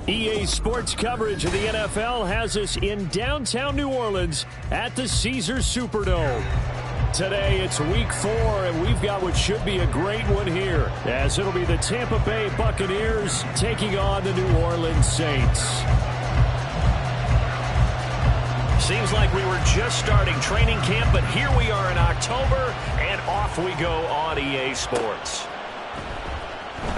EA Sports coverage of the NFL has us in downtown New Orleans at the Caesars Superdome. Today it's week 4, and we've got what should be a great one here, as it'll be the Tampa Bay Buccaneers taking on the New Orleans Saints. Seems like we were just starting training camp, but here we are in October, and off we go on EA Sports.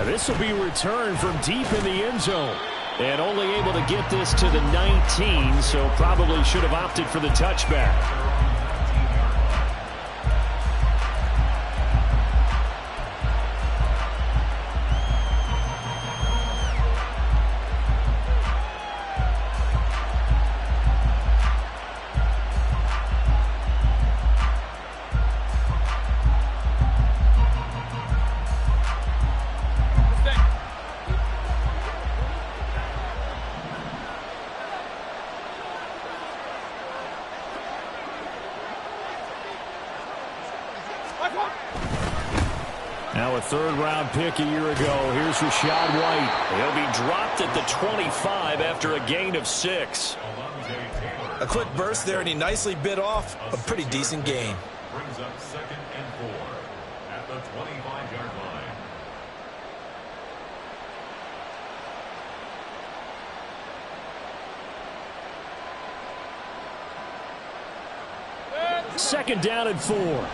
This will be returned from deep in the end zone. And only able to get this to the 19, so probably should have opted for the touchback. Now a third-round pick a year ago. Here's Rachaad White. He'll be dropped at the 25 after a gain of 6. A quick burst there, and he nicely bit off a pretty decent gain. Brings up 2nd and 4 at the 25-yard line. Second down and 4.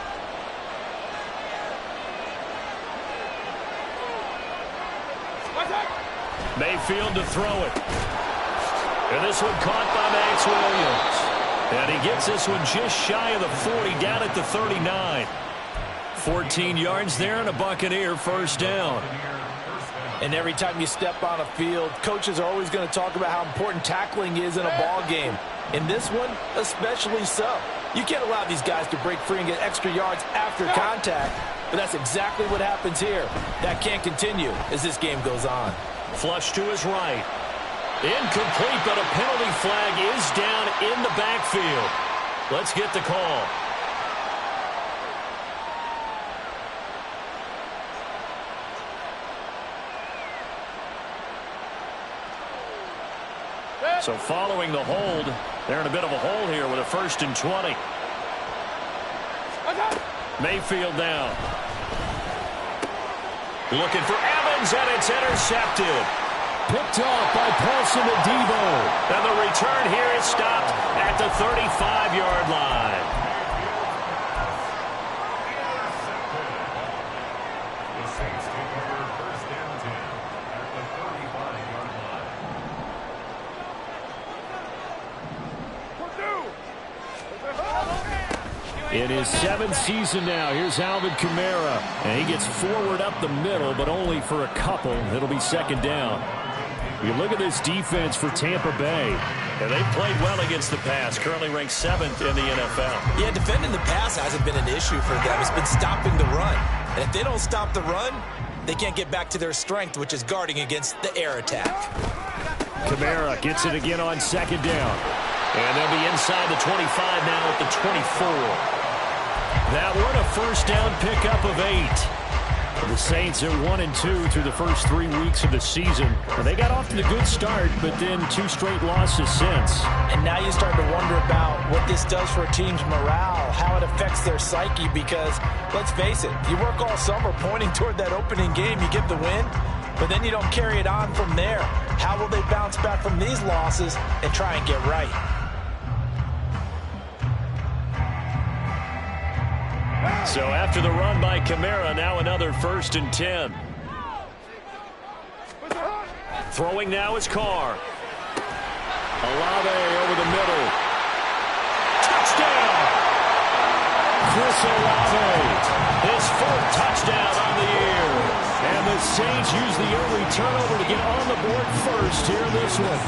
Mayfield to throw it. And this one caught by Max Williams. And he gets this one just shy of the 40, down at the 39. 14 yards there and a Buccaneer first down. And every time you step on a field, coaches are always going to talk about how important tackling is in a ball game. In this one, especially so. You can't allow these guys to break free and get extra yards after contact, but that's exactly what happens here. That can't continue as this game goes on. Flush to his right. Incomplete, but a penalty flag is down in the backfield. Let's get the call. So following the hold, they're in a bit of a hole here with a 1st and 20. Mayfield down. Looking for Evans, and it's intercepted. Picked off by Paulson Adebo. And the return here is stopped at the 35-yard line. The Saints take over 1st and 10 at the 35-yard line. In his 7th season now, here's Alvin Kamara. And he gets forward up the middle, but only for a couple. It'll be 2nd down. You look at this defense for Tampa Bay. And they've played well against the pass, currently ranked 7th in the NFL. Yeah, defending the pass hasn't been an issue for them. It's been stopping the run. And if they don't stop the run, they can't get back to their strength, which is guarding against the air attack. Kamara gets it again on 2nd down. And they'll be inside the 25 now at the 24. That one a first down pickup of 8. The Saints are 1-2 through the first 3 weeks of the season. They got off to a good start, but then 2 straight losses since. And now you start to wonder about what this does for a team's morale, how it affects their psyche, because, let's face it, you work all summer pointing toward that opening game, you get the win, but then you don't carry it on from there. How will they bounce back from these losses and try and get right? So after the run by Kamara, now another 1st and 10. Throwing now is Carr. Olave over the middle. Touchdown! Chris Olave. His 4th touchdown on the year. And the Saints use the early turnover to get on the board first here in this one.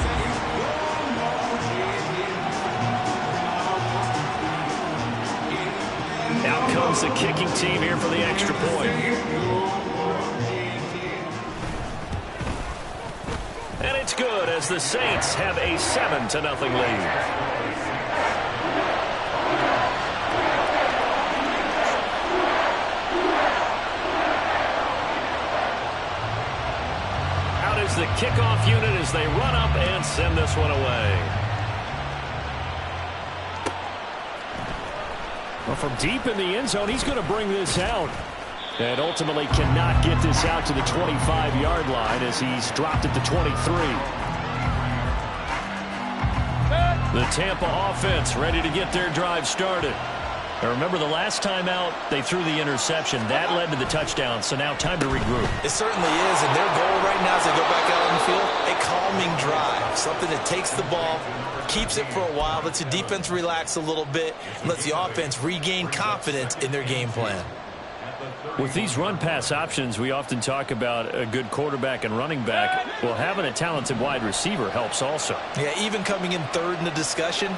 comes the kicking team here for the extra point. And it's good as the Saints have a 7-0 lead. Is the kickoff unit as they run up and send this one away. Well, from deep in the end zone, he's going to bring this out. And ultimately cannot get this out to the 25-yard line as he's dropped it to 23. The Tampa offense ready to get their drive started. Now remember, the last time out, they threw the interception. That led to the touchdown, so now time to regroup. It certainly is, and their goal right now as they go back out on the field, a calming drive. Something that takes the ball, keeps it for a while, lets the defense relax a little bit, and lets the offense regain confidence in their game plan. With these run-pass options, we often talk about a good quarterback and running back. Well, having a talented wide receiver helps also. Yeah, even coming in third in the discussion,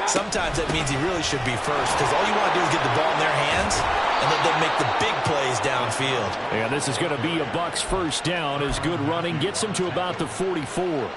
sometimes that means he really should be first, because all you want to do is get the ball in their hands and let them make the big plays downfield. Yeah, this is going to be a Bucs first down as good running gets them to about the 44.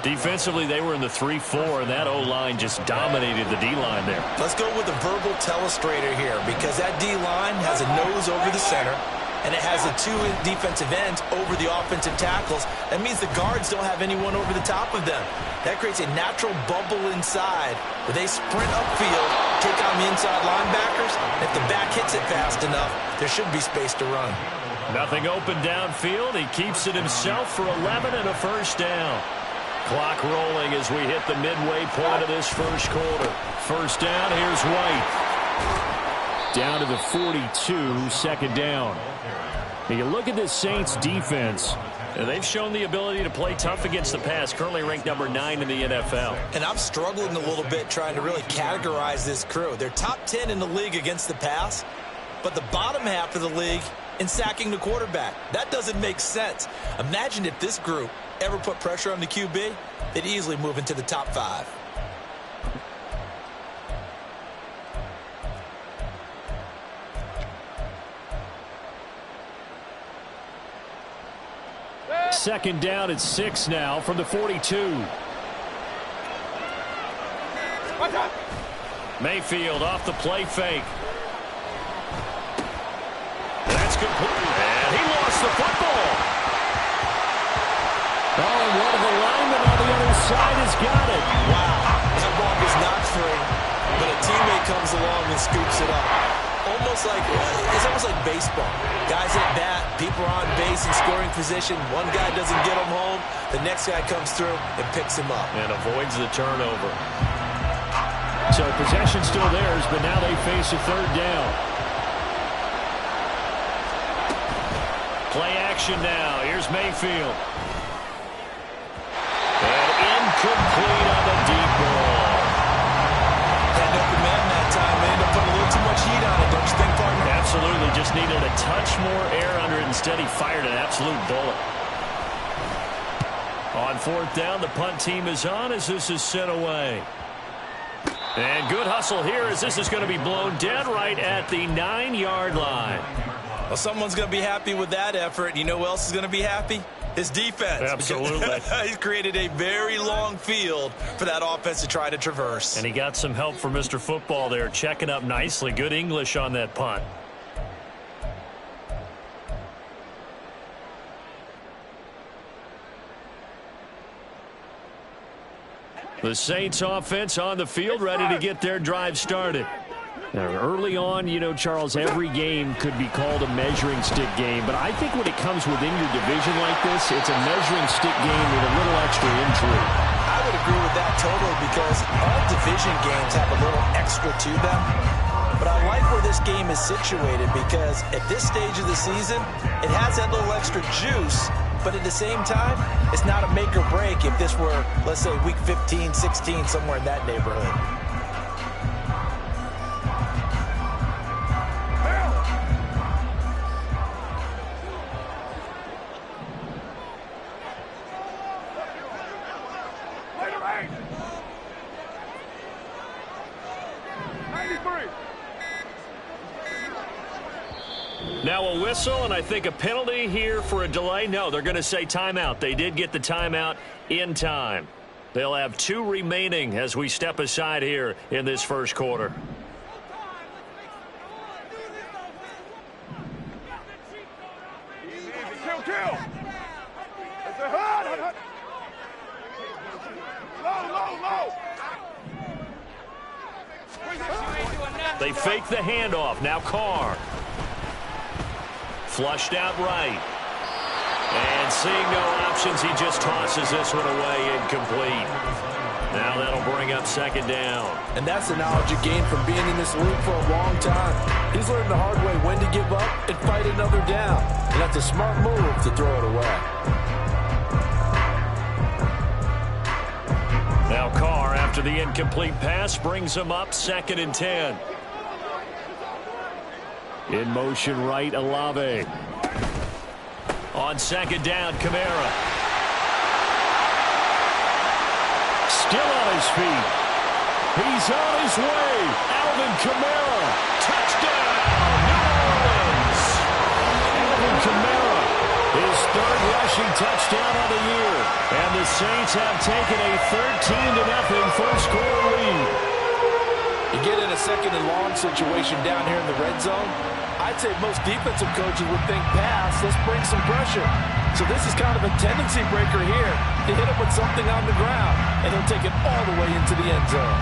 Defensively, they were in the 3-4, and that O-line just dominated the D-line there. Let's go with a verbal telestrator here, because that D-line has a nose over the center, and it has the two defensive ends over the offensive tackles. That means the guards don't have anyone over the top of them. That creates a natural bubble inside where they sprint upfield, take on the inside linebackers. If the back hits it fast enough, there should be space to run. Nothing open downfield. He keeps it himself for 11 and a first down. Clock rolling as we hit the midway point of this first quarter. First down, here's White. Down to the 42, second down. Now you look at this Saints defense. And they've shown the ability to play tough against the pass, currently ranked number 9 in the NFL. And I'm struggling a little bit trying to really categorize this crew. They're top 10 in the league against the pass, but the bottom half of the league in sacking the quarterback. That doesn't make sense. Imagine if this group ever put pressure on the QB, they'd easily move into the top 5. Second down at 6 now from the 42. Mayfield off the play fake. That's complete. And he lost the football. Oh, and one of the linemen on the other side has got it. Wow. That ball was not free, but a teammate comes along and scoops it up. It's almost like baseball. Guys at bat, people are on base in scoring position. One guy doesn't get him home. The next guy comes through and picks him up. And avoids the turnover. So possession still theirs, but now they face a third down. Play action now. Here's Mayfield. And incomplete on the deep ball. Had no command that time. They ended up putting a little too much heat on it, don't you think, partner? Absolutely. Just needed a touch more air under it. Instead, he fired an absolute bullet. On fourth down, the punt team is on as this is sent away. And good hustle here as this is going to be blown dead right at the 9-yard line. Well, someone's going to be happy with that effort. You know who else is going to be happy? His defense. Absolutely. He's created a very long field for that offense to try to traverse. And he got some help from Mr. Football there, checking up nicely. Good English on that punt. The Saints offense on the field, ready to get their drive started. Now, early on, you know, Charles, every game could be called a measuring stick game. But I think when it comes within your division like this, it's a measuring stick game with a little extra intrigue. I would agree with that totally because all division games have a little extra to them. But I like where this game is situated because at this stage of the season, it has that little extra juice. But at the same time, it's not a make or break if this were, let's say, week 15, 16, somewhere in that neighborhood. Now a whistle, and I think a penalty here for a delay. No, they're going to say timeout. They did get the timeout in time. They'll have 2 remaining as we step aside here in this first quarter. Kill. Low. They fake the handoff. Now Carr. Flushed out right. And seeing no options, he just tosses this one away, incomplete. Now that'll bring up second down. And that's the knowledge you gain from being in this league for a long time. He's learned the hard way when to give up and fight another down. And that's a smart move to throw it away. Now Carr, after the incomplete pass, brings him up 2nd and 10. In motion right, Olave. On 2nd down, Kamara. Still on his feet. He's on his way. Alvin Kamara. Touchdown, New Orleans. Alvin Kamara, his 3rd rushing touchdown of the year. And the Saints have taken a 13-0 first quarter lead. You get in a 2nd and long situation down here in the red zone, I'd say most defensive coaches would think pass, let's bring some pressure. So this is kind of a tendency breaker here to hit him with something on the ground, and he'll take it all the way into the end zone.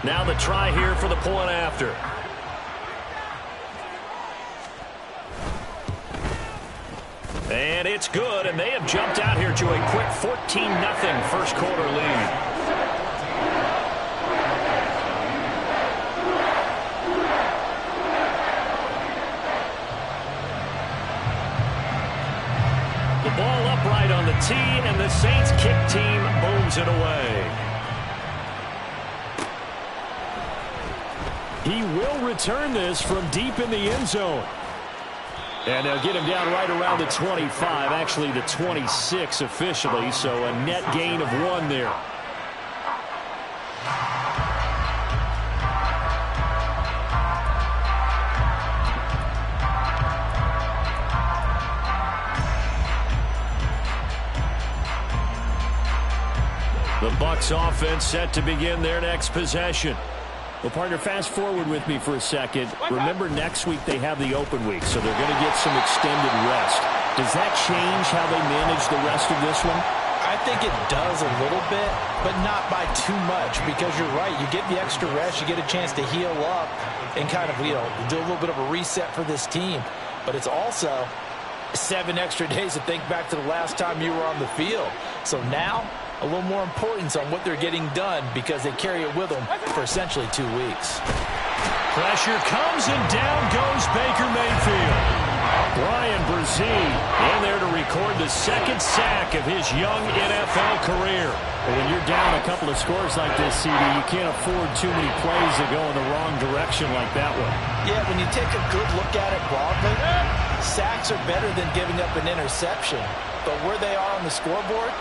Now the try here for the point after. And it's good, and they have jumped out here to a quick 14-0 first quarter lead. The ball upright on the tee, and the Saints kick team moves it away. He will return this from deep in the end zone. And they'll get him down right around the 25, actually the 26 officially, so a net gain of 1 there. The Bucs offense set to begin their next possession. Well, partner, fast forward with me for a second. Remember, next week they have the open week, so they're going to get some extended rest. Does that change how they manage the rest of this one? I think it does a little bit, but not by too much, because you're right. You get the extra rest. You get a chance to heal up and kind of, do a little bit of a reset for this team. But it's also 7 extra days to think back to the last time you were on the field. So now, a little more importance on what they're getting done because they carry it with them for essentially 2 weeks. Pressure comes, and down goes Baker Mayfield. Brian Brzee in there to record the 2nd sack of his young NFL career. But when you're down a couple of scores like this, CD, you can't afford too many plays that go in the wrong direction like that one. Yeah, when you take a good look at it broadly, sacks are better than giving up an interception. But where they are on the scoreboard,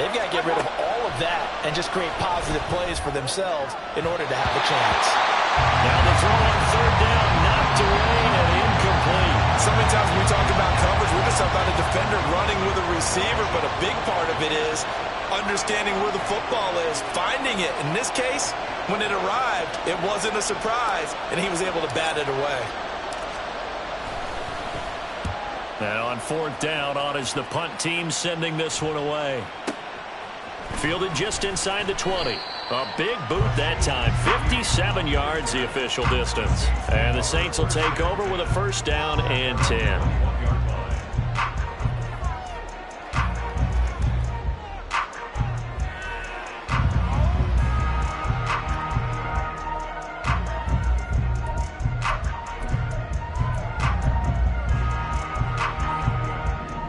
they've got to get rid of all of that and just create positive plays for themselves in order to have a chance. Now the throw on 3rd down, knocked away and incomplete. So many times when we talk about coverage, we're just talking about a defender running with a receiver, but a big part of it is understanding where the football is, finding it. In this case, when it arrived, it wasn't a surprise, and he was able to bat it away. Now on 4th down, on is the punt team sending this one away. Fielded just inside the 20. A big boot that time. 57 yards the official distance. And the Saints will take over with a 1st down and 10.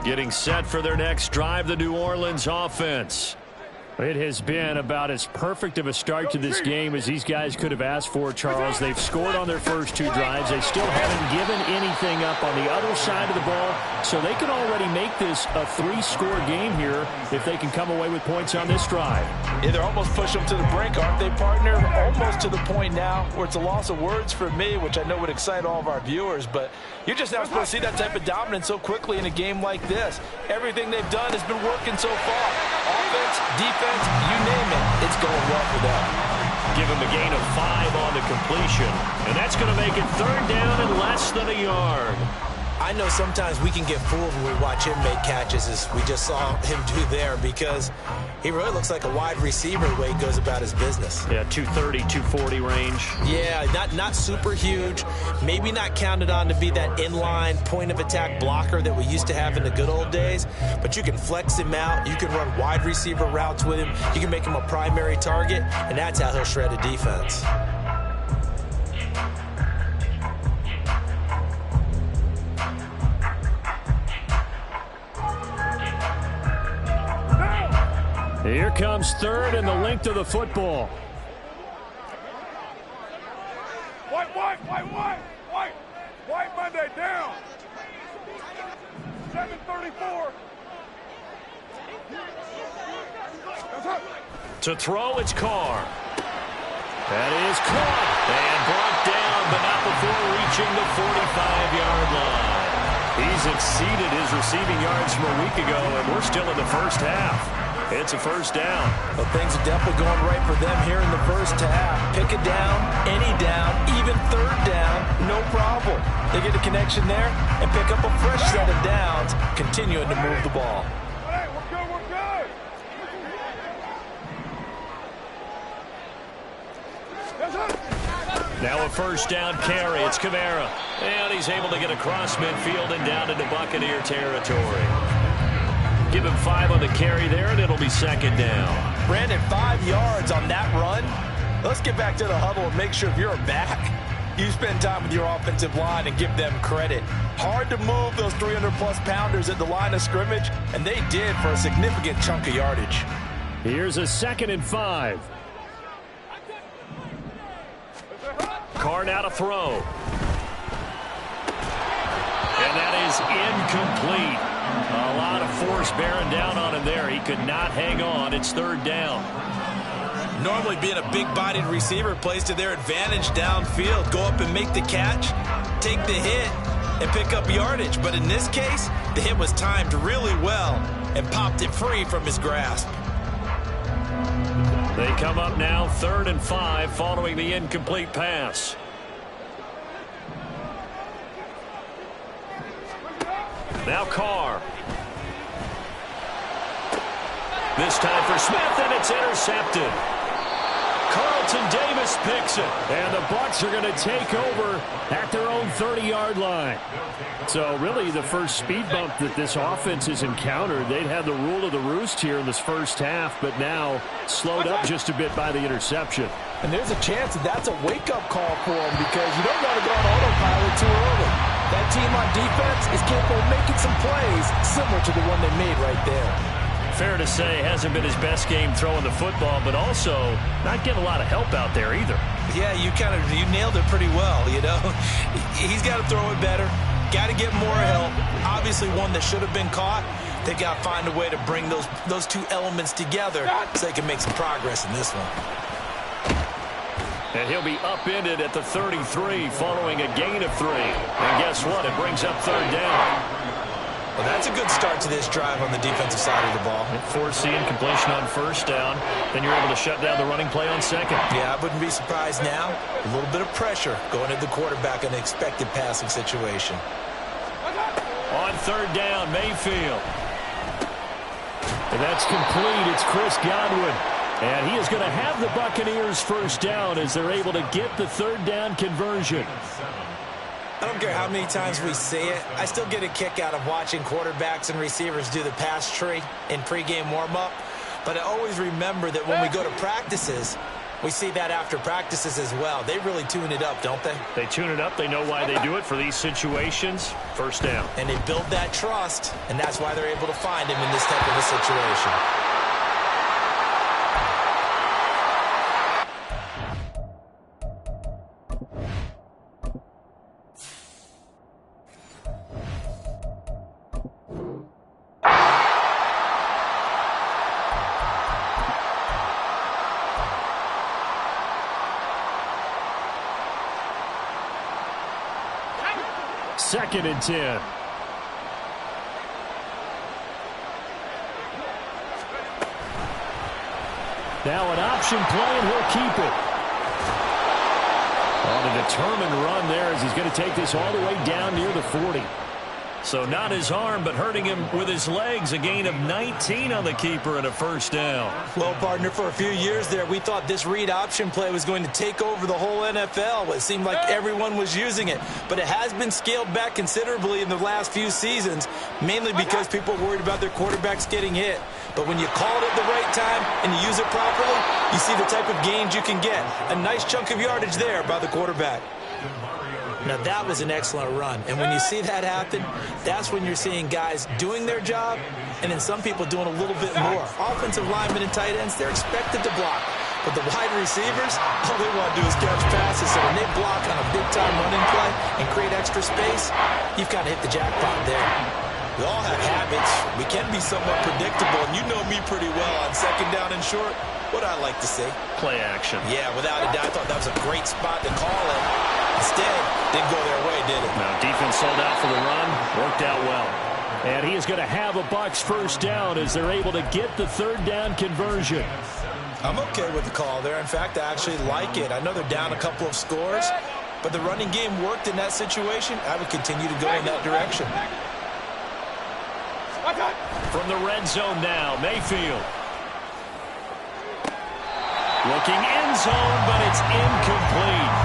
Getting set for their next drive, the New Orleans offense. It has been about as perfect of a start to this game as these guys could have asked for, Charles. They've scored on their first 2 drives. They still haven't given anything up on the other side of the ball, so they can already make this a 3-score game here if they can come away with points on this drive. Yeah, they're almost pushing them to the brink, aren't they, partner? Almost to the point now where it's a loss of words for me, which I know would excite all of our viewers, but you're just not supposed to see that type of dominance so quickly in a game like this. Everything they've done has been working so far. Offense, defense, you name it, it's going well for them. Give him a gain of 5 on the completion, and that's going to make it 3rd down and less than a yard. I know sometimes we can get fooled when we watch him make catches, as we just saw him do there, because he really looks like a wide receiver the way he goes about his business. Yeah, 230, 240 range. Yeah, not super huge. Maybe not counted on to be that inline point-of-attack blocker that we used to have in the good old days, but you can flex him out. You can run wide receiver routes with him. You can make him a primary target, and that's how he'll shred a defense. Here comes 3rd and the length of the football. White Monday down. 7:34. To throw, it's Carr. That is caught and brought down, but not before reaching the 45-yard line. He's exceeded his receiving yards from a week ago, and we're still in the first half. It's a 1st down. Well, things are definitely going right for them here in the first half. Pick a down, any down, even 3rd down, no problem. They get a connection there and pick up a fresh set of downs, continuing to move the ball. Hey, we're good, we're good. Now a 1st down carry. It's Kamara. And he's able to get across midfield and down into Buccaneer territory. Give him 5 on the carry there, and it'll be 2nd down. Brandon, 5 yards on that run. Let's get back to the huddle and make sure if you're a back, you spend time with your offensive line and give them credit. Hard to move those 300-plus pounders at the line of scrimmage, and they did for a significant chunk of yardage. Here's a 2nd and 5. Carr now to throw. And that is incomplete. A lot of force bearing down on him there. He could not hang on. It's 3rd down. Normally being a big-bodied receiver plays to their advantage downfield. Go up and make the catch, take the hit, and pick up yardage. But in this case, the hit was timed really well and popped it free from his grasp. They come up now 3rd and 5 following the incomplete pass. Now Carr. This time for Smith, and it's intercepted. Carlton Davis picks it, and the Bucs are going to take over at their own 30-yard line. So really the first speed bump that this offense has encountered. They'd had the rule of the roost here in this first half, but now slowed up just a bit by the interception. And there's a chance that that's a wake-up call for them, because you don't want to go on autopilot too early. That team on defense is capable of making some plays similar to the one they made right there. Fair to say, hasn't been his best game throwing the football, but also not getting a lot of help out there either. Yeah, you nailed it pretty well, you know. He's got to throw it better. Got to get more help. Obviously one that should have been caught. They got to find a way to bring those 2 elements together so they can make some progress in this one. And he'll be upended at the 33 following a gain of 3. And guess what? It brings up 3rd down. Well, that's a good start to this drive on the defensive side of the ball. Force the incompletion on 1st down. Then you're able to shut down the running play on 2nd. Yeah, I wouldn't be surprised now. A little bit of pressure going into the quarterback in an expected passing situation. On 3rd down, Mayfield. And that's complete. It's Chris Godwin. And he is going to have the Buccaneers 1st down as they're able to get the 3rd down conversion. I don't care how many times we see it. I still get a kick out of watching quarterbacks and receivers do the pass tree in pregame warm-up. But I always remember that when we go to practices, we see that after practices as well. They really tune it up, don't they? They tune it up. They know why they do it for these situations. 1st down. And they build that trust, and that's why they're able to find him in this type of a situation. 2nd and 10. Now an option play, and he'll keep it. On a determined run there as he's going to take this all the way down near the 40. So not his arm, but hurting him with his legs. A gain of 19 on the keeper and a first down. Well, partner, for a few years there, we thought this read option play was going to take over the whole NFL. It seemed like everyone was using it. But it has been scaled back considerably in the last few seasons, mainly because people are worried about their quarterbacks getting hit. But when you call it at the right time and you use it properly, you see the type of gains you can get. A nice chunk of yardage there by the quarterback. Now, that was an excellent run. And when you see that happen, that's when you're seeing guys doing their job and then some people doing a little bit more. Offensive linemen and tight ends, they're expected to block. But the wide receivers, all they want to do is catch passes. So when they block on a big-time running play and create extra space, you've kind of hit the jackpot there. We all have habits. We can be somewhat predictable. And you know me pretty well on 2nd down and short. What I like to say. Play action. Yeah, without a doubt. I thought that was a great spot to call it. Instead, didn't go their way, did it? Now, defense sold out for the run. Worked out well. And he is going to have a Bucs first down as they're able to get the 3rd down conversion. I'm okay with the call there. In fact, I actually like it. I know they're down a couple of scores, but the running game worked in that situation. I would continue to go in that direction. From the red zone now, Mayfield. Looking end zone, but it's incomplete.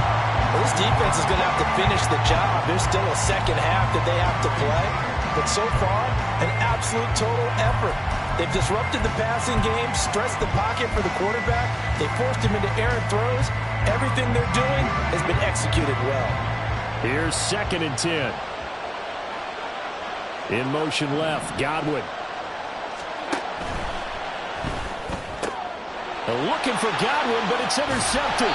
Well, this defense is going to have to finish the job. There's still a second half that they have to play. But so far, an absolute total effort. They've disrupted the passing game, stressed the pocket for the quarterback. They forced him into errant throws. Everything they're doing has been executed well. Here's 2nd and 10. In motion left, Godwin. Looking for Godwin, but it's intercepted.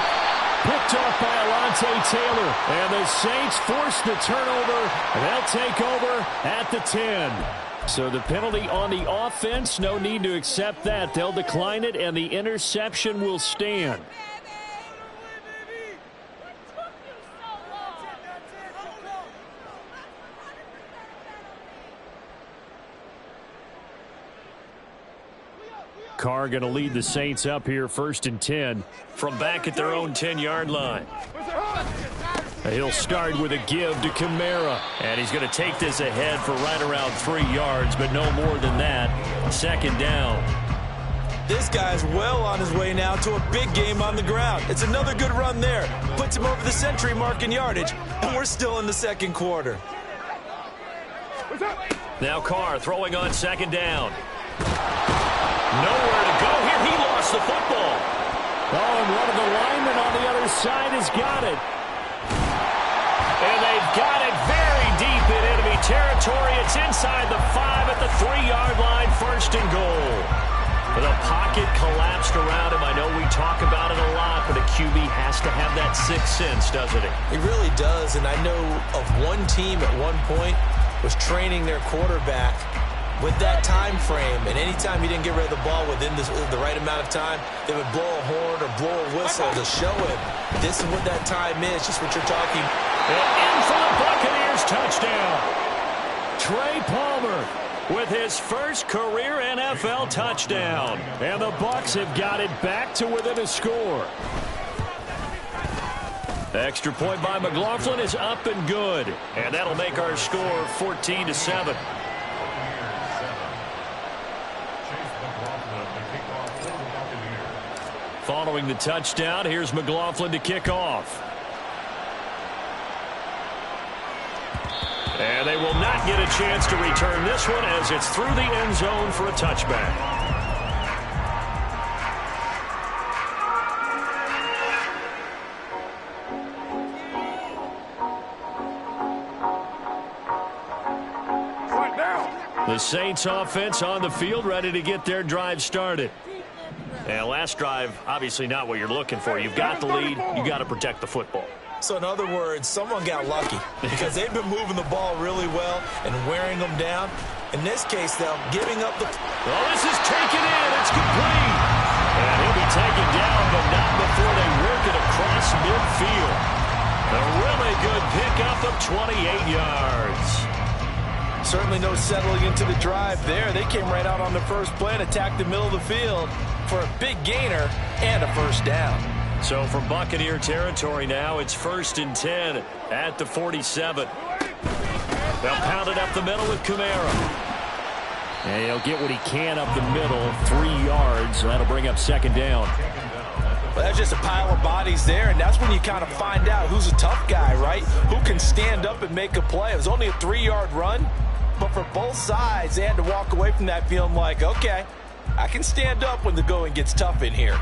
Picked off by Alontae Taylor. And the Saints force the turnover. They'll take over at the 10. So the penalty on the offense, no need to accept that. They'll decline it, and the interception will stand. Carr going to lead the Saints up here 1st and 10. From back at their own 10-yard line. He'll start with a give to Kamara. And he's going to take this ahead for right around 3 yards, but no more than that. 2nd down. This guy's well on his way now to a big game on the ground. It's another good run there. Puts him over the century mark in yardage, and we're still in the 2nd quarter. Now Carr throwing on 2nd down. Nowhere to go here. He lost the football. Oh, and one of the linemen on the other side has got it. And they've got it very deep in enemy territory. It's inside the 5 at the 3-yard line. 1st and goal. The pocket collapsed around him. I know we talk about it a lot, but a QB has to have that 6th sense, doesn't it? He really does, and I know of one team at one point was training their quarterback with that time frame, and anytime he didn't get rid of the ball within the right amount of time, they would blow a horn or blow a whistle to show him this is what that time is, just what you're talking. And in for the Buccaneers, touchdown. Trey Palmer with his first career NFL touchdown. And the Bucs have got it back to within a score. The extra point by McLaughlin is up and good. And that'll make our score 14-7. Following the touchdown, here's McLaughlin to kick off. And they will not get a chance to return this one as it's through the end zone for a touchback. The Saints offense on the field ready to get their drive started. And last drive, obviously not what you're looking for. You've got the lead. You got to protect the football. So in other words, someone got lucky because they've been moving the ball really well and wearing them down. In this case, though, giving up the... Well, this is taken in. It's complete. And he'll be taken down, but not before they work it across midfield. A really good pickup of 28 yards. Certainly no settling into the drive there. They came right out on the first play and attacked the middle of the field for a big gainer and a first down. So from Buccaneer territory now, it's 1st and 10 at the 47. They'll pound it up the middle with Kamara. And he'll get what he can up the middle, 3 yards. That'll bring up 2nd down. Well, that's just a pile of bodies there, and that's when you kind of find out who's a tough guy, right? Who can stand up and make a play. It was only a 3-yard run, but for both sides, they had to walk away from that feeling like, okay, I can stand up when the going gets tough in here.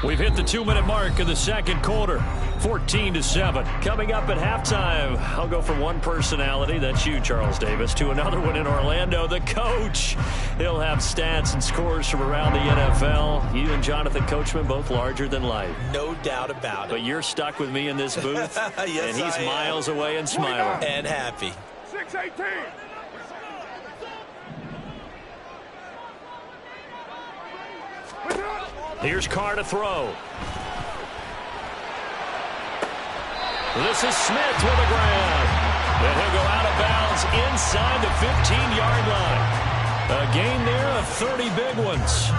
We've hit the 2-minute mark of the second quarter, 14-7. Coming up at halftime, I'll go from one personality, that's you, Charles Davis, to another one in Orlando, the coach. He'll have stats and scores from around the NFL. You and Jonathan Coachman, both larger than life. No doubt about it. But you're stuck with me in this booth, yes, and he's miles away and smiling. And happy. 6-18. Here's Carr to throw. This is Smith with a grab. And he'll go out of bounds inside the 15-yard line. A gain there of 30 big ones.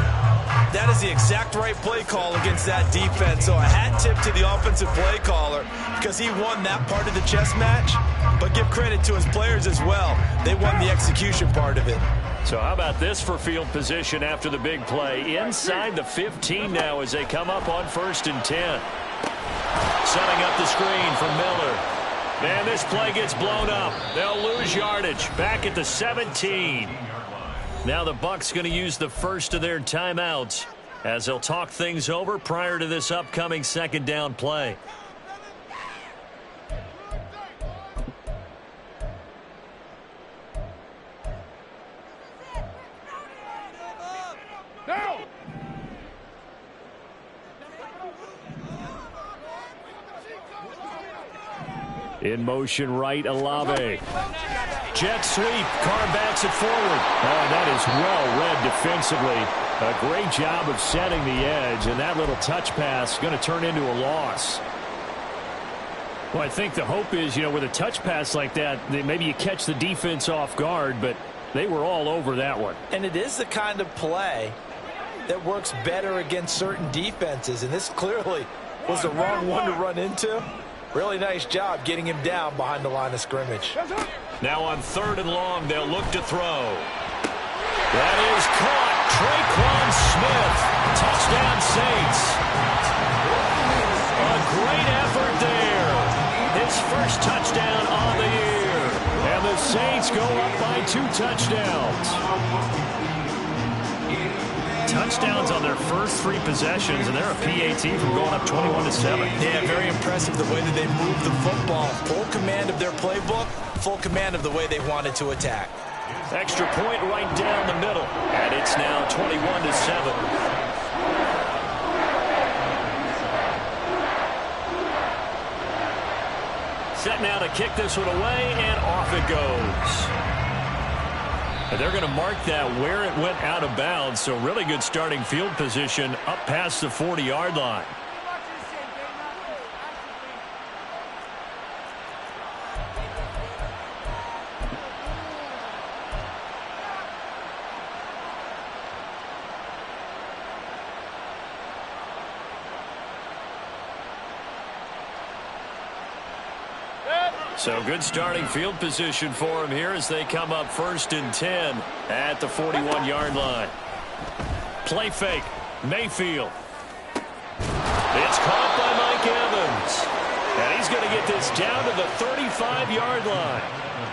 That is the exact right play call against that defense. So a hat tip to the offensive play caller because he won that part of the chess match. But give credit to his players as well. They won the execution part of it. So how about this for field position after the big play? Inside the 15 now as they come up on 1st and 10. Setting up the screen for Miller. And this play gets blown up. They'll lose yardage. Back at the 17. Now the Bucs going to use the first of their timeouts as they'll talk things over prior to this upcoming 2nd down play. In motion right, Olave. Jet sweep. Carr backs it forward. Oh, that is well read defensively. A great job of setting the edge, and that little touch pass is going to turn into a loss. Well, I think the hope is, with a touch pass like that, maybe you catch the defense off guard, but they were all over that one. And it is the kind of play that works better against certain defenses, and this clearly was the wrong one to run into. Really nice job getting him down behind the line of scrimmage. Now on 3rd and long, they'll look to throw. That is caught. Traquan Smith. Touchdown, Saints. A great effort there. His first touchdown on the year. And the Saints go up by 2 touchdowns. Touchdowns on their first 3 possessions, and they're a PAT from going up 21-7. Yeah, very impressive the way that they moved the football. Full command of their playbook, full command of the way they wanted to attack. Extra point right down the middle, and it's now 21-7. Set now to kick this one away, and off it goes. And they're going to mark that where it went out of bounds, so really good starting field position up past the 40-yard line. So good starting field position for him here as they come up 1st and 10 at the 41-yard line. Play fake. Mayfield. It's caught by Mike Evans. And he's going to get this down to the 35-yard line.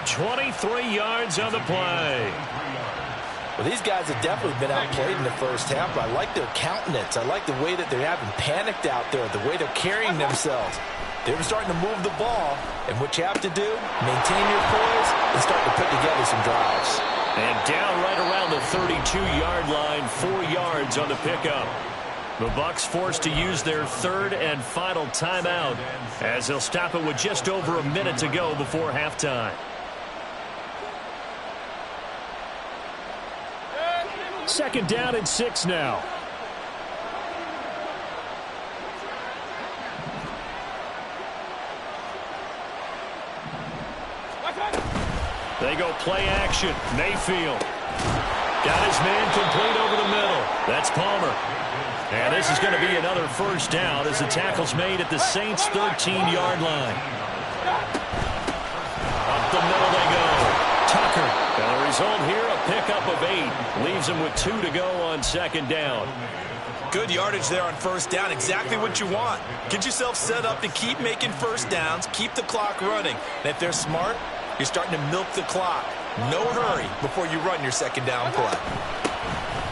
23 yards on the play. Well, these guys have definitely been outplayed in the first half, but I like their countenance. I like the way that they're having panicked out there, the way they're carrying themselves. They're starting to move the ball, and what you have to do, maintain your poise and start to put together some drives. And down right around the 32-yard line, 4 yards on the pickup. The Bucs forced to use their 3rd and final timeout as they'll stop it with just over a minute to go before halftime. 2nd down and 6 now. They go play action. Mayfield got his man complete over the middle. That's Palmer. And this is going to be another first down as the tackle's made at the Saints' 13-yard line. Up the middle they go. Tucker. And the result here, a pickup of 8. Leaves him with 2 to go on 2nd down. Good yardage there on first down. Exactly what you want. Get yourself set up to keep making first downs, keep the clock running. And if they're smart, you're starting to milk the clock. No hurry before you run your 2nd down play.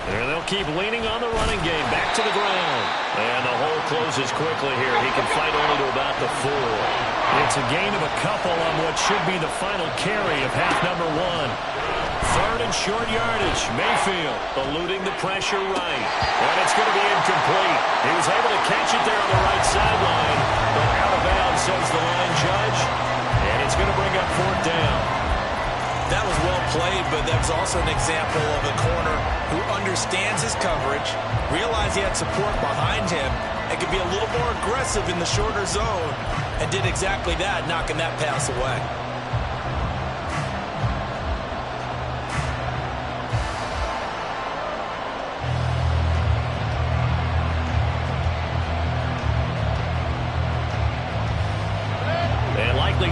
And they'll keep leaning on the running game. Back to the ground. And the hole closes quickly here. He can fight only to about the 4. It's a gain of a couple on what should be the final carry of half number 1. 3rd and short yardage. Mayfield eluding the pressure right. And it's going to be incomplete. He was able to catch it there on the right sideline. But out of bounds, says the line judge. And it's going to bring up 4th down. That was well played, but that was also an example of a corner who understands his coverage, realized he had support behind him, and could be a little more aggressive in the shorter zone, and did exactly that, knocking that pass away.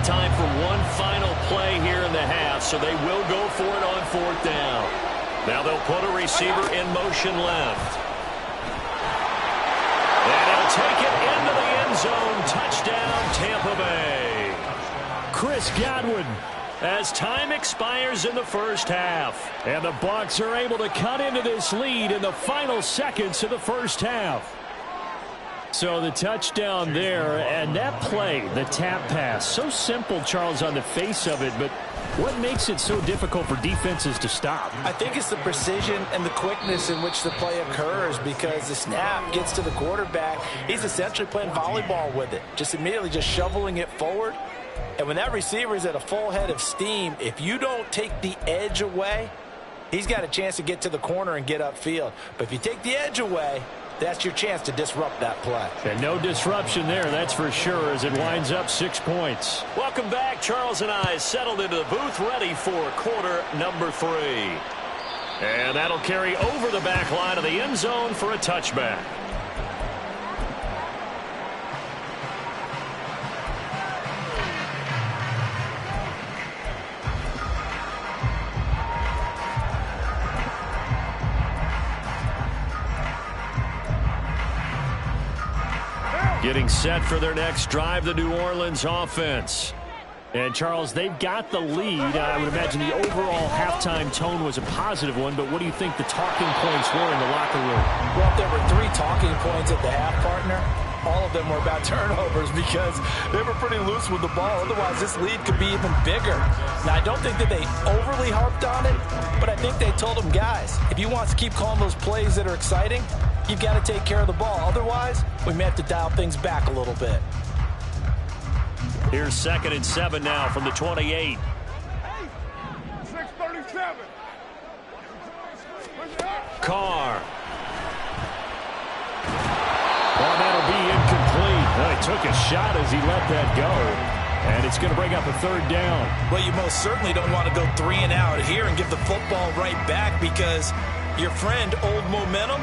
Time for one final play here in the half, so they will go for it on 4th down. Now they'll put a receiver in motion left. And he'll take it into the end zone. Touchdown, Tampa Bay. Chris Godwin, as time expires in the first half. And the Bucs are able to cut into this lead in the final seconds of the first half. So the touchdown there, and that play, the tap pass, so simple, Charles, on the face of it, but what makes it so difficult for defenses to stop? I think it's the precision and the quickness in which the play occurs, because the snap gets to the quarterback. He's essentially playing volleyball with it, just immediately just shoveling it forward. And when that receiver is at a full head of steam, if you don't take the edge away, he's got a chance to get to the corner and get upfield. But if you take the edge away, that's your chance to disrupt that play. And no disruption there, that's for sure, as it winds up 6 points. Welcome back. Charles and I settled into the booth, ready for quarter number 3. And that'll carry over the back line of the end zone for a touchback. Getting set for their next drive, the New Orleans offense. And, Charles, they've got the lead. I would imagine the overall halftime tone was a positive one, but what do you think the talking points were in the locker room? Well, if there were 3 talking points at the half, partner, all of them were about turnovers because they were pretty loose with the ball. Otherwise, this lead could be even bigger. Now, I don't think that they overly harped on it, but I think they told them, guys, if you want to keep calling those plays that are exciting, you've got to take care of the ball. Otherwise, we may have to dial things back a little bit. Here's 2nd and 7 now from the 28. 6:37. Carr. Oh, that'll be incomplete. Well, he took a shot as he let that go. And it's going to bring up a 3rd down. Well, you most certainly don't want to go 3 and out here and give the football right back, because your friend, Old Momentum,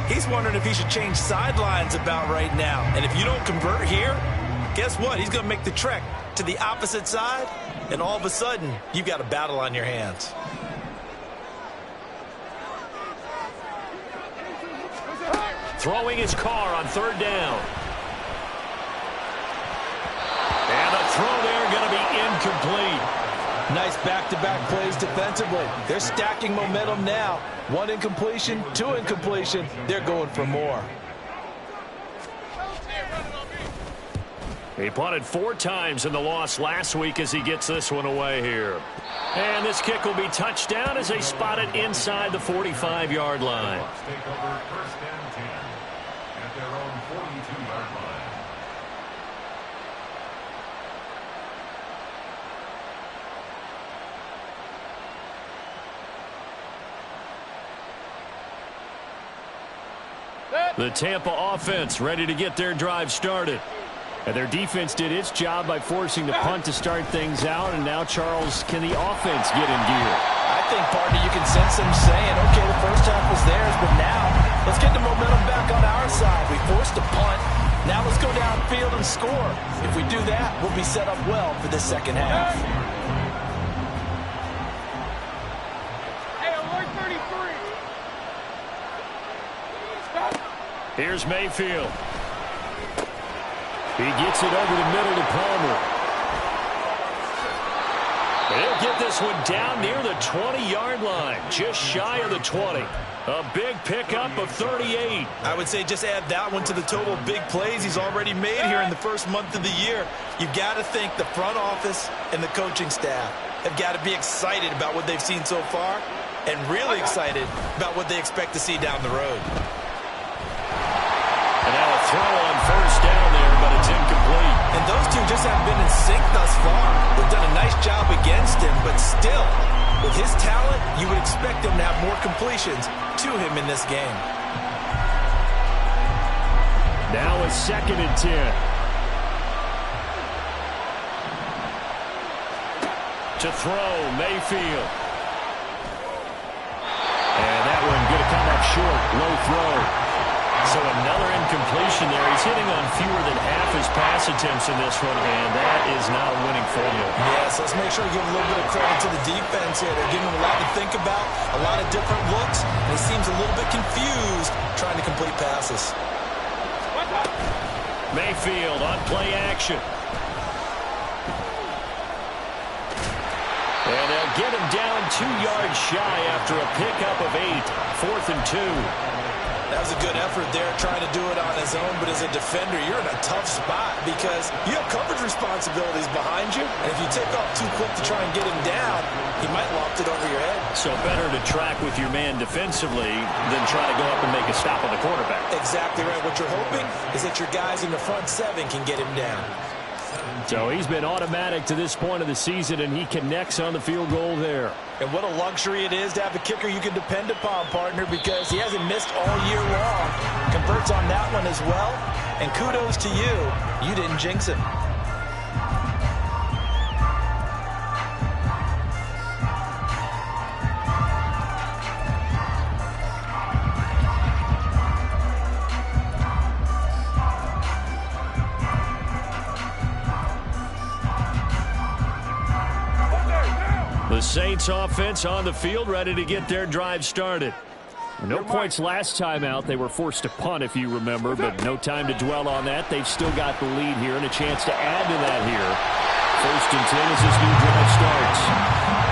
he's wondering if he should change sidelines about right now. And if you don't convert here, guess what? He's going to make the trek to the opposite side, and all of a sudden, you've got a battle on your hands. Throwing his car on 3rd down. And the throw there going to be incomplete. Nice back-to-back plays defensively. They're stacking momentum now. 1 incompletion, 2 incompletion. They're going for more. He punted 4 times in the loss last week as he gets this one away here. And this kick will be touchdown as they spot it inside the 45-yard line. Take over 1st and 10 at their own 42-yard line. The Tampa offense ready to get their drive started. And their defense did its job by forcing the punt to start things out. And now, Charles, can the offense get in gear? I think, partner, you can sense them saying, okay, the first half was theirs, but now let's get the momentum back on our side. We forced a punt. Now let's go downfield and score. If we do that, we'll be set up well for this second half. Hey, alert 33. Here's Mayfield. He gets it over the middle to Palmer. He'll get this one down near the 20-yard line, just shy of the 20. A big pickup of 38. I would say just add that one to the total big plays he's already made here in the first month of the year. You've got to think the front office and the coaching staff have got to be excited about what they've seen so far and really excited about what they expect to see down the road. And now a throw on first down there, but it's incomplete. And those two just haven't been in sync thus far. They've done a nice job against him, but still, with his talent, you would expect him to have more completions to him in this game. Now a 2nd and 10. To throw, Mayfield. And that one going to come up short. Low throw. So another incompletion there. He's hitting on fewer than half his pass attempts in this one, and that is not a winning formula. Yes, let's make sure to give a little bit of credit to the defense here. They're giving him a lot to think about, a lot of different looks, and he seems a little bit confused trying to complete passes. Mayfield on play action. And they'll get him down 2 yards shy after a pickup of 8. 4th and 2. That was a good effort there, trying to do it on his own, but as a defender, you're in a tough spot because you have coverage responsibilities behind you, and if you take off too quick to try and get him down, he might loft it over your head. So better to track with your man defensively than try to go up and make a stop on the quarterback. Exactly right. What you're hoping is that your guys in the front 7 can get him down. So he's been automatic to this point of the season, and he connects on the field goal there. And what a luxury it is to have a kicker you can depend upon, partner, because he hasn't missed all year long. Converts on that one as well. And kudos to you. You didn't jinx him. The Saints offense on the field, ready to get their drive started. No points last time out. They were forced to punt, if you remember, but no time to dwell on that. They've still got the lead here and a chance to add to that here. 1st and 10 as this new drive starts.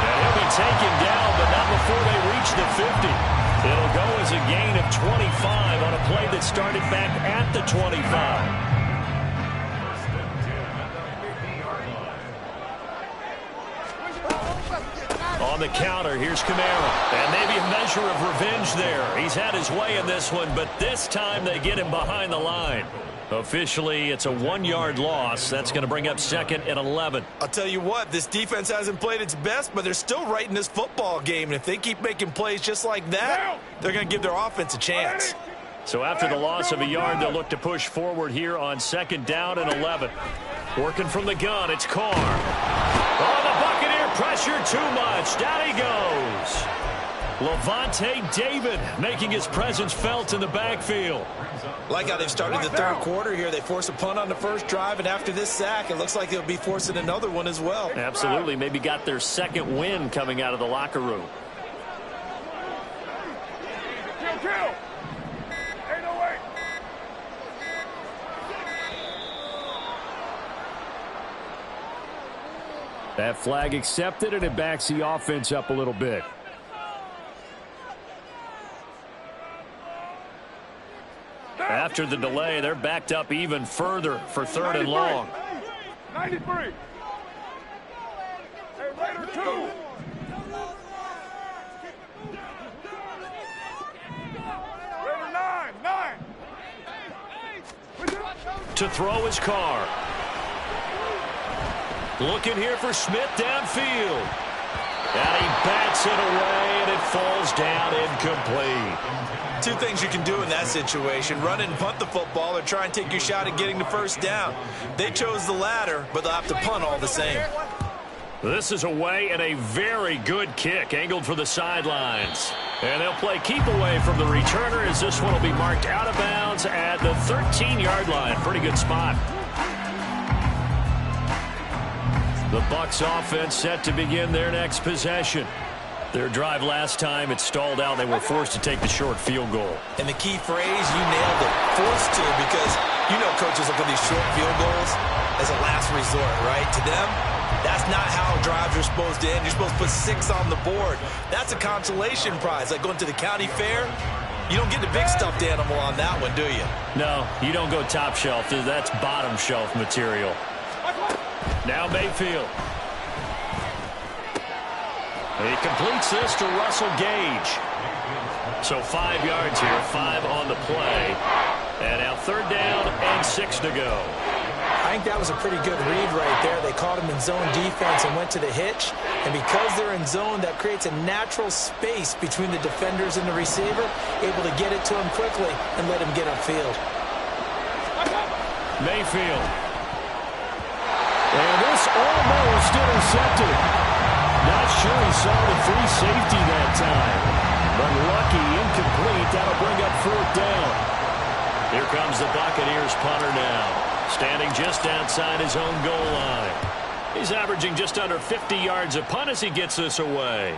And he'll be taken down, but not before they reach the 50. It'll go as a gain of 25 on a play that started back at the 25. On the counter, here's Kamara. And maybe a measure of revenge there. He's had his way in this one, but this time they get him behind the line. Officially, it's a 1-yard loss. That's going to bring up 2nd and 11. I'll tell you what, this defense hasn't played its best, but they're still right in this football game. And if they keep making plays just like that, they're going to give their offense a chance. So after the loss of a yard, they'll look to push forward here on 2nd down and 11. Working from the gun, it's Carr. Oh, the Buccaneer pressure too much. Down he goes. Levante David making his presence felt in the backfield. Like how they've started the 3rd quarter here. They force a punt on the first drive, and after this sack, it looks like they'll be forcing another one as well. Absolutely. Maybe got their 2nd win coming out of the locker room. Kill. 808. That flag accepted, and it backs the offense up a little bit. After the delay, they're backed up even further for 3rd and long. 93. Hey, Raider 2. Raider 9. To throw his Carr. Looking here for Smith downfield. And he bats it away, and it falls down incomplete. Two things you can do in that situation: run and punt the football, or try and take your shot at getting the first down. They chose the latter, but they'll have to punt all the same. This is away, and a very good kick angled for the sidelines. And they'll play keep away from the returner, as this one will be marked out of bounds at the 13-yard line. Pretty good spot. The Bucs offense set to begin their next possession. Their drive last time, it stalled out. They were forced to take the short field goal. And the key phrase, you nailed it, forced to, because you know coaches look at these short field goals as a last resort, right? To them, that's not how drives are supposed to end. You're supposed to put 6 on the board. That's a consolation prize, like going to the county fair. You don't get the big stuffed animal on that one, do you? No, you don't go top shelf. That's bottom shelf material. Now Mayfield. He completes this to Russell Gage. So 5 yards here, 5 on the play. And now 3rd down and 6 to go. I think that was a pretty good read right there. They caught him in zone defense and went to the hitch. And because they're in zone, that creates a natural space between the defenders and the receiver, able to get it to him quickly and let him get upfield. Mayfield. And this almost intercepted. Not sure he saw the free safety that time. But lucky, incomplete. That'll bring up 4th down. Here comes the Buccaneers punter now. Standing just outside his own goal line. He's averaging just under 50 yards a punt as he gets this away.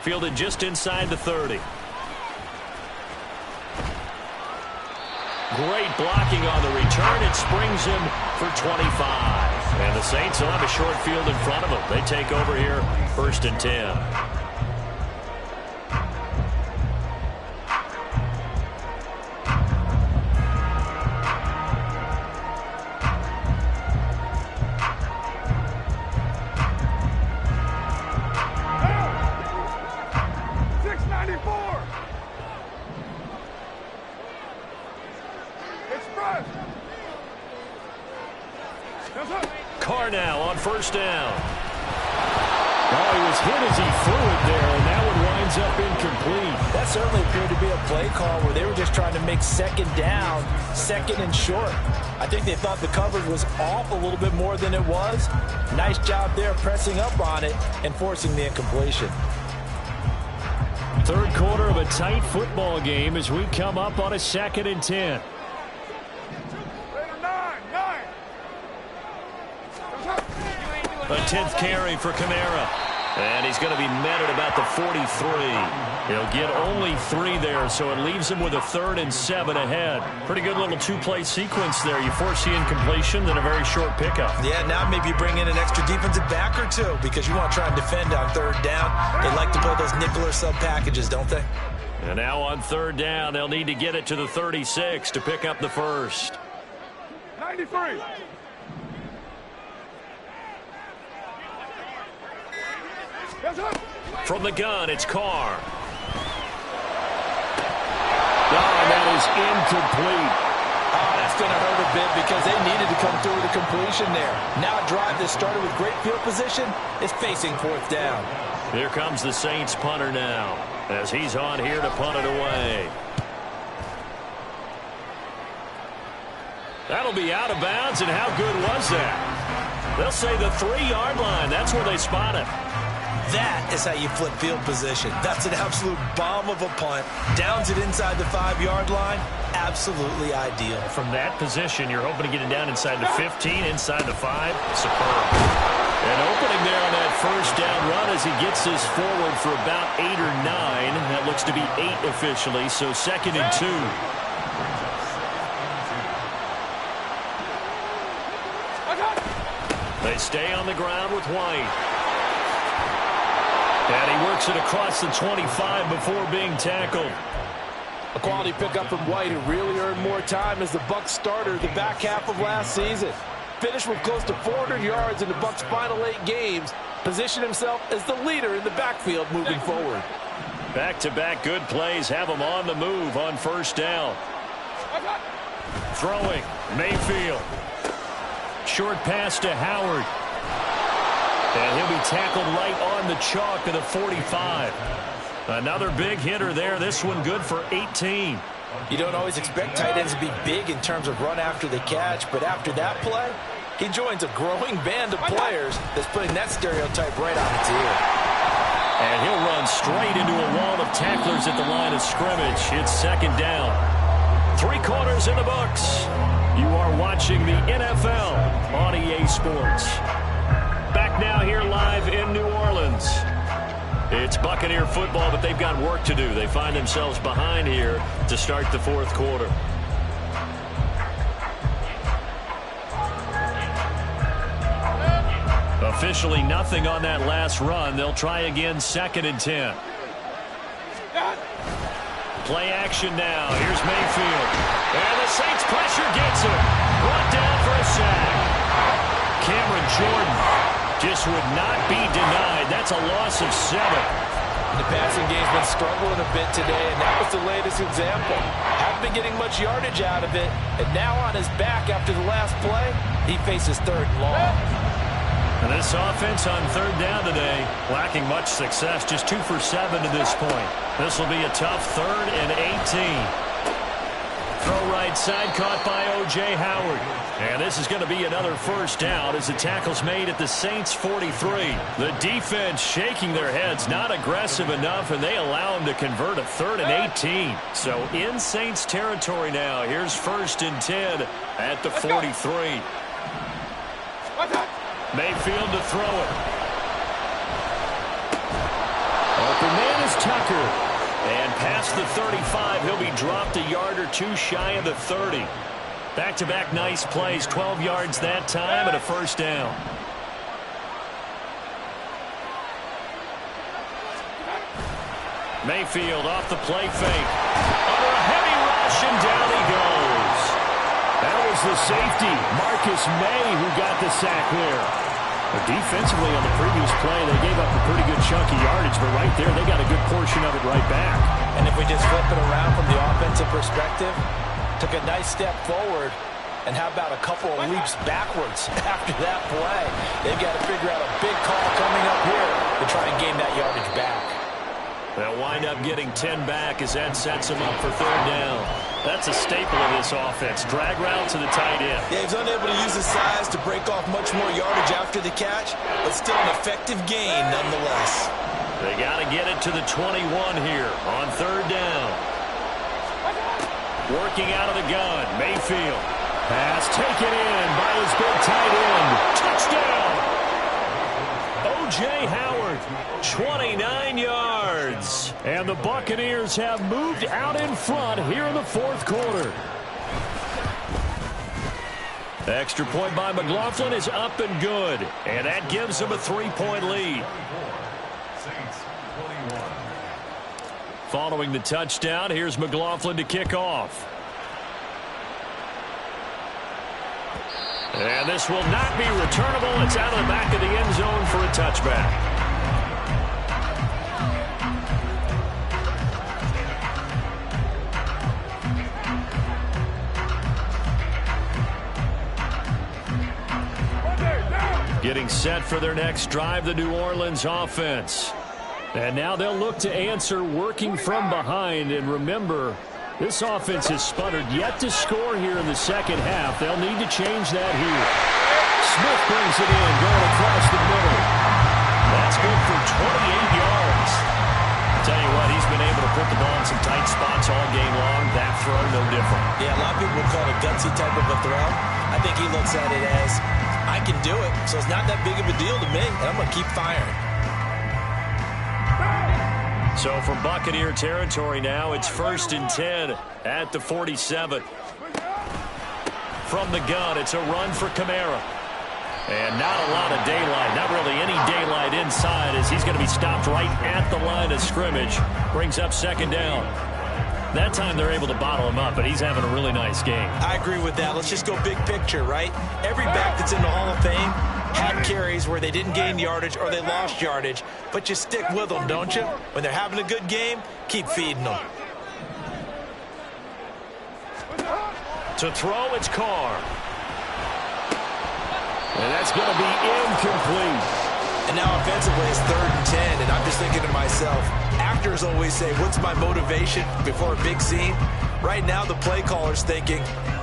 Fielded just inside the 30. Great blocking on the return. It springs him for 25. And the Saints will have a short field in front of them. They take over here, 1st and 10. Carr now on 1st down. Oh, he was hit as he threw it there, and that one winds up incomplete. That certainly appeared to be a play call where they were just trying to make 2nd down, 2nd and short. I think they thought the coverage was off a little bit more than it was. Nice job there pressing up on it and forcing the incompletion. 3rd quarter of a tight football game as we come up on a 2nd and 10. A 10th carry for Kamara. And he's going to be met at about the 43. He'll get only 3 there, so it leaves him with a 3rd and 7 ahead. Pretty good little 2-play sequence there. You force the incompletion, then a very short pickup. Yeah, now maybe you bring in an extra defensive back or 2 because you want to try and defend on 3rd down. They like to play those nickel or sub packages, don't they? And now on 3rd down, they'll need to get it to the 36 to pick up the 1st. 93. From the gun, it's Carr. Oh, that is incomplete. Oh, that's going to hurt a bit because they needed to come through with a completion there. Now a drive that started with great field position is facing 4th down. Here comes the Saints punter now as he's on here to punt it away. That'll be out of bounds, and how good was that? They'll say the 3-yard line. That's where they spot it. That is how you flip field position. That's an absolute bomb of a punt. Downs it inside the 5-yard line. Absolutely ideal. From that position, you're hoping to get it down inside the 15, inside the 5. Superb. An opening there on that 1st down run as he gets this forward for about 8 or 9. That looks to be 8 officially, so 2nd and 2. They stay on the ground with White. And he works it across the 25 before being tackled. A quality pickup from White, who really earned more time as the Bucs starter the back half of last season. Finished with close to 400 yards in the Bucs' final 8 games. Positioned himself as the leader in the backfield moving forward. Back-to-back good plays have him on the move on 1st down. Throwing, Mayfield. Short pass to Howard. And he'll be tackled right on the chalk at the 45. Another big hitter there. This one good for 18. You don't always expect tight ends to be big in terms of run after the catch, but after that play, he joins a growing band of players that's putting that stereotype right on its ear. And he'll run straight into a wall of tacklers at the line of scrimmage. It's second down. 3 quarters in the books. You are watching the NFL on EA Sports. Back now here live in New Orleans. It's Buccaneer football, but they've got work to do. They find themselves behind here to start the fourth quarter. Officially nothing on that last run. They'll try again, 2nd and 10. Play action now. Here's Mayfield. And the Saints pressure gets him. Brought down for a sack. Cameron Jordan just would not be denied. That's a loss of 7. The passing game's been struggling a bit today, and that was the latest example. Haven't been getting much yardage out of it, and now on his back after the last play, he faces 3rd and long. And this offense on 3rd down today, lacking much success, just 2 for 7 to this point. This will be a tough 3rd and 18. Throw right side, caught by O.J. Howard. And this is going to be another first down as the tackle's made at the Saints 43. The defense shaking their heads, not aggressive enough, and they allow him to convert a 3rd and 18. So in Saints territory now, here's 1st and 10 at the 43. Mayfield to throw it. Open man is Tucker. And past the 35, he'll be dropped a yard or 2 shy of the 30. Back-to-back nice plays, 12 yards that time and a first down. Mayfield off the play fake. Under a heavy rush, and down he goes. That was the safety, Marcus May, who got the sack there. But defensively on the previous play, they gave up a pretty good chunk of yardage, but right there, they got a good portion of it right back. And if we just flip it around from the offensive perspective, took a nice step forward, and how about a couple of leaps backwards after that play? They've got to figure out a big call coming up here to try and gain that yardage back. They'll wind up getting 10 back as that sets them up for 3rd down. That's a staple of this offense. Drag route to the tight end. Yeah, he's unable to use his size to break off much more yardage after the catch, but still an effective gain nonetheless. They got to get it to the 21 here on 3rd down. Working out of the gun, Mayfield. Pass taken in by his big tight end. Touchdown! O.J. Howard, 29 yards. And the Buccaneers have moved out in front here in the 4th quarter. The extra point by McLaughlin is up and good. And that gives them a 3-point lead. Following the touchdown, here's McLaughlin to kick off. And this will not be returnable. It's out of the back of the end zone for a touchback. Getting set for their next drive, the New Orleans offense. And now they'll look to answer working from behind. And remember, this offense has sputtered yet to score here in the second half. They'll need to change that here. Smith brings it in, going across the middle. That's good for 28 yards. Tell you what, he's been able to put the ball in some tight spots all game long. That throw, no different. Yeah, a lot of people would call it a gutsy type of a throw. I think he looks at it as, I can do it, so it's not that big of a deal to me, and I'm going to keep firing. So from Buccaneer territory now, it's 1st and 10 at the 47. From the gun, it's a run for Kamara. And not a lot of daylight, not really any daylight inside as he's going to be stopped right at the line of scrimmage. Brings up 2nd down. That time they're able to bottle him up, but he's having a really nice game. I agree with that. Let's just go big picture, right? Every back that's in the Hall of Fame had carries where they didn't gain yardage or they lost yardage, but you stick with them, don't you? When they're having a good game, keep feeding them. To throw, it's Carr. And that's going to be incomplete. And now offensively it's 3rd and 10, and I'm just thinking to myself, actors always say, what's my motivation before a big scene? Right now the play caller's thinking,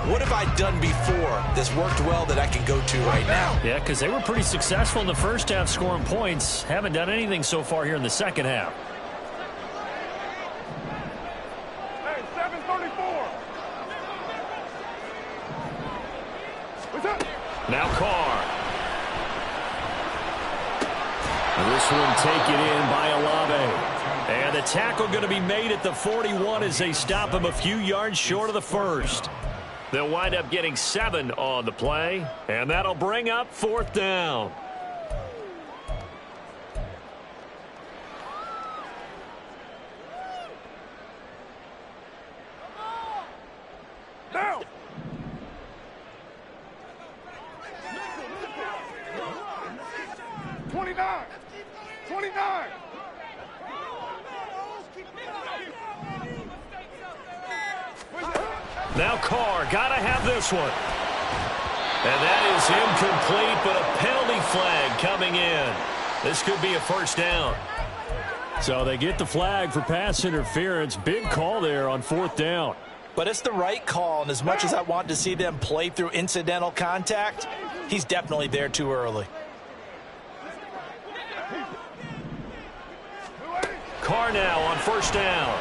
what have I done before that's worked well that I can go to right now? Yeah, because they were pretty successful in the first half scoring points. Haven't done anything so far here in the second half. Hey, 7:34. What's up? Now Carr. And this one taken in by Olave. And the tackle going to be made at the 41 as they stop him a few yards short of the first. They'll wind up getting 7 on the play, and that'll bring up 4th down. Down. $29. Now Carr, gotta have this one. And that is incomplete, but a penalty flag coming in. This could be a 1st down. So they get the flag for pass interference. Big call there on 4th down. But it's the right call, and as much as I want to see them play through incidental contact, he's definitely there too early. Carr now on 1st down.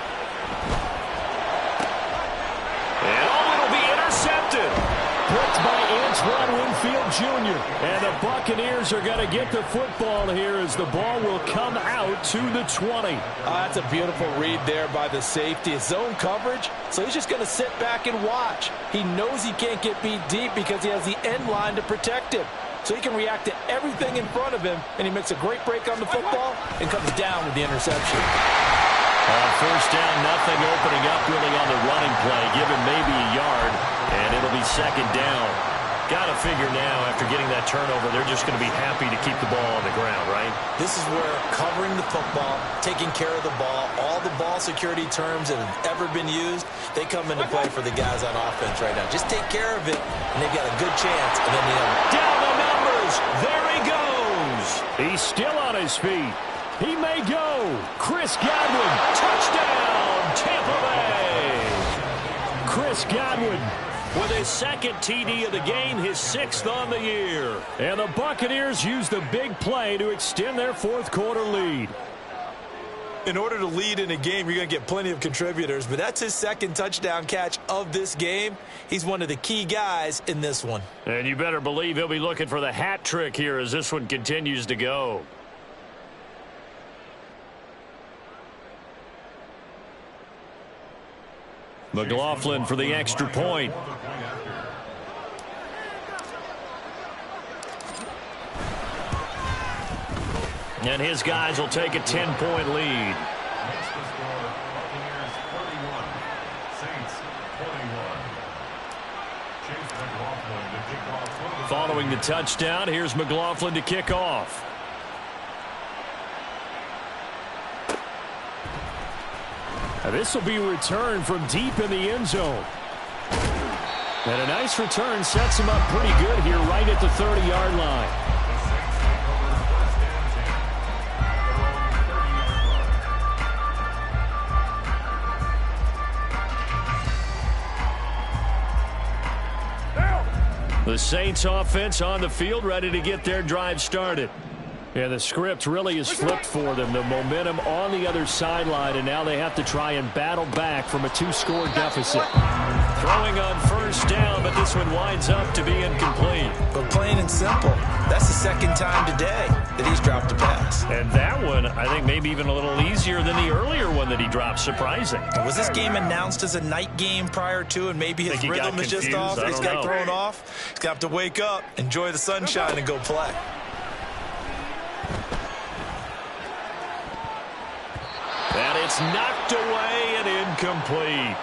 And it'll be intercepted. Picked by Antoine Winfield Jr. And the Buccaneers are going to get the football here as the ball will come out to the 20. That's a beautiful read there by the safety. It's zone coverage, so he's just going to sit back and watch. He knows he can't get beat deep because he has the end line to protect him. So he can react to everything in front of him, and he makes a great break on the football and comes down with the interception. On 1st down, nothing opening up really on the running play. Give him maybe a yard, and it'll be 2nd down. Got to figure now, after getting that turnover, they're just going to be happy to keep the ball on the ground, right? This is where covering the football, taking care of the ball, all the ball security terms that have ever been used, they come into play for the guys on offense right now. Just take care of it, and they've got a good chance. And then down the numbers. There he goes. He's still on his feet. He may go. Chris Godwin. Touchdown, Tampa Bay. Chris Godwin with his 2nd TD of the game, his 6th on the year. And the Buccaneers use the big play to extend their 4th quarter lead. in order to lead in a game, you're going to get plenty of contributors, but that's his 2nd touchdown catch of this game. He's one of the key guys in this one. And you better believe he'll be looking for the hat trick here as this one continues to go. McLaughlin for the extra point. And his guys will take a 10-point lead. Following the touchdown, here's McLaughlin to kick off. And this will be returned from deep in the end zone. And a nice return sets him up pretty good here right at the 30-yard line. The Saints offense on the field, ready to get their drive started. And the script really is flipped for them. The momentum on the other sideline, and now they have to try and battle back from a 2-score deficit. Throwing on first down, but this one winds up to be incomplete. But plain and simple, that's the 2nd time today that he's dropped a pass. And that one, I think, maybe even a little easier than the earlier one that he dropped. Surprising. Was this game announced as a night game prior to, and maybe his rhythm is just off? He's got thrown off. He's got to wake up, enjoy the sunshine, and go play. And it's knocked away and incomplete.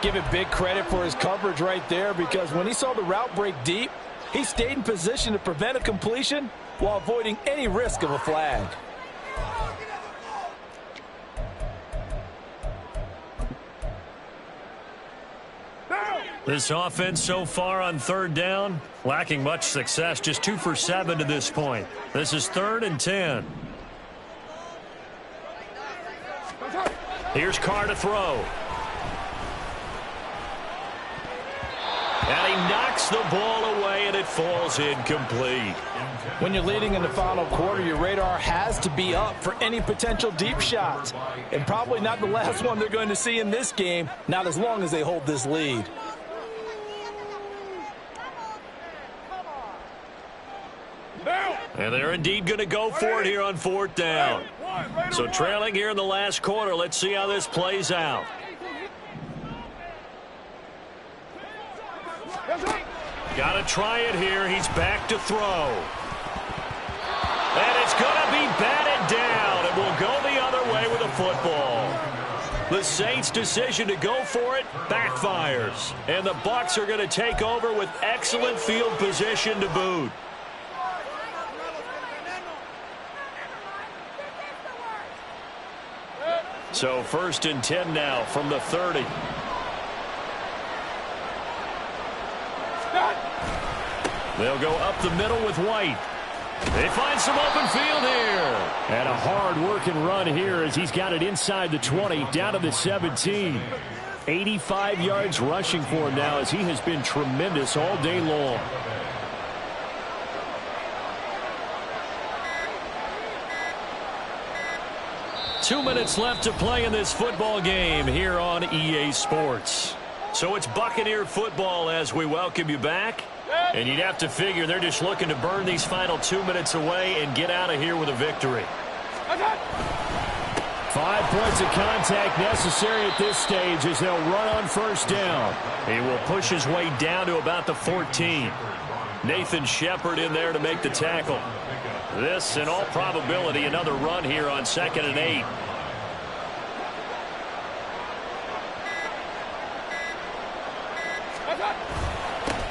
Give it big credit for his coverage right there, because when he saw the route break deep, he stayed in position to prevent a completion while avoiding any risk of a flag. This offense so far on third down, lacking much success, just 2 for 7 to this point. This is 3rd and 10. Here's Carr to throw. And he knocks the ball away, and it falls incomplete. When you're leading in the final quarter, your radar has to be up for any potential deep shots. And probably not the last one they're going to see in this game, not as long as they hold this lead. And they're indeed going to go for it here on 4th down. So trailing here in the last quarter, let's see how this plays out. Got to try it here. He's back to throw. And it's going to be batted down. It will go the other way with the football. The Saints' decision to go for it backfires. And the Bucs are going to take over with excellent field position to boot. So 1st and 10 now from the 30. They'll go up the middle with White. They find some open field here. And a hard-working run here as he's got it inside the 20, down to the 17. 85 yards rushing for him now as he has been tremendous all day long. Two minutes left to play in this football game here on EA Sports. So it's Buccaneer football as we welcome you back. And you'd have to figure they're just looking to burn these final 2 minutes away and get out of here with a victory. 5 points of contact necessary at this stage as they'll run on 1st down. He will push his way down to about the 14. Nathan Shepard in there to make the tackle. This, in all probability, another run here on 2nd and 8.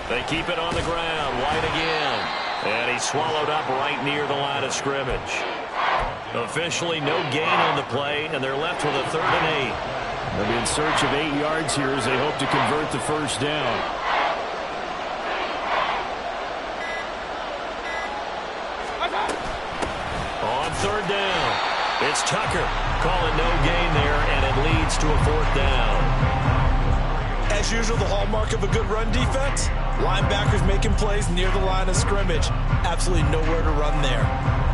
They keep it on the ground. White again. And he's swallowed up right near the line of scrimmage. Officially no gain on the play, and they're left with a 3rd and 8. They'll be in search of 8 yards here as they hope to convert the 1st down. On 3rd down, it's Tucker. Calling no gain there, and it leads to a 4th down. As usual, the hallmark of a good run defense, linebackers making plays near the line of scrimmage. Absolutely nowhere to run there.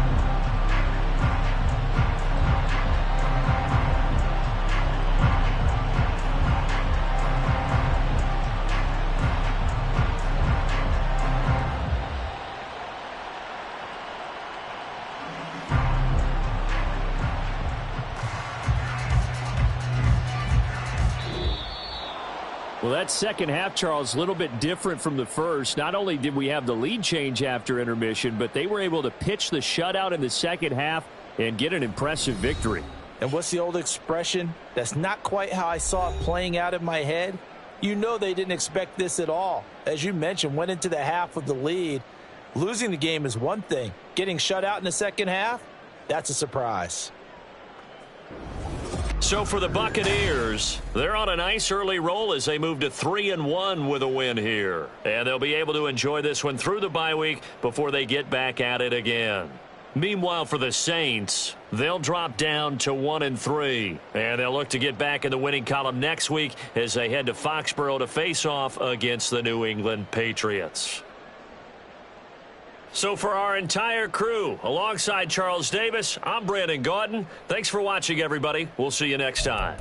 Well, that second half, Charles, a little bit different from the first. Not only did we have the lead change after intermission, but they were able to pitch the shutout in the second half and get an impressive victory. And what's the old expression? That's not quite how I saw it playing out in my head. You know they didn't expect this at all. As you mentioned, went into the half with the lead. Losing the game is one thing. Getting shut out in the second half, that's a surprise. So for the Buccaneers, they're on a nice early roll as they move to 3-1 with a win here. And they'll be able to enjoy this one through the bye week before they get back at it again. Meanwhile, for the Saints, they'll drop down to 1-3. And they'll look to get back in the winning column next week as they head to Foxborough to face off against the New England Patriots. So for our entire crew, alongside Charles Davis, I'm Brandon Gaudin. Thanks for watching, everybody. We'll see you next time.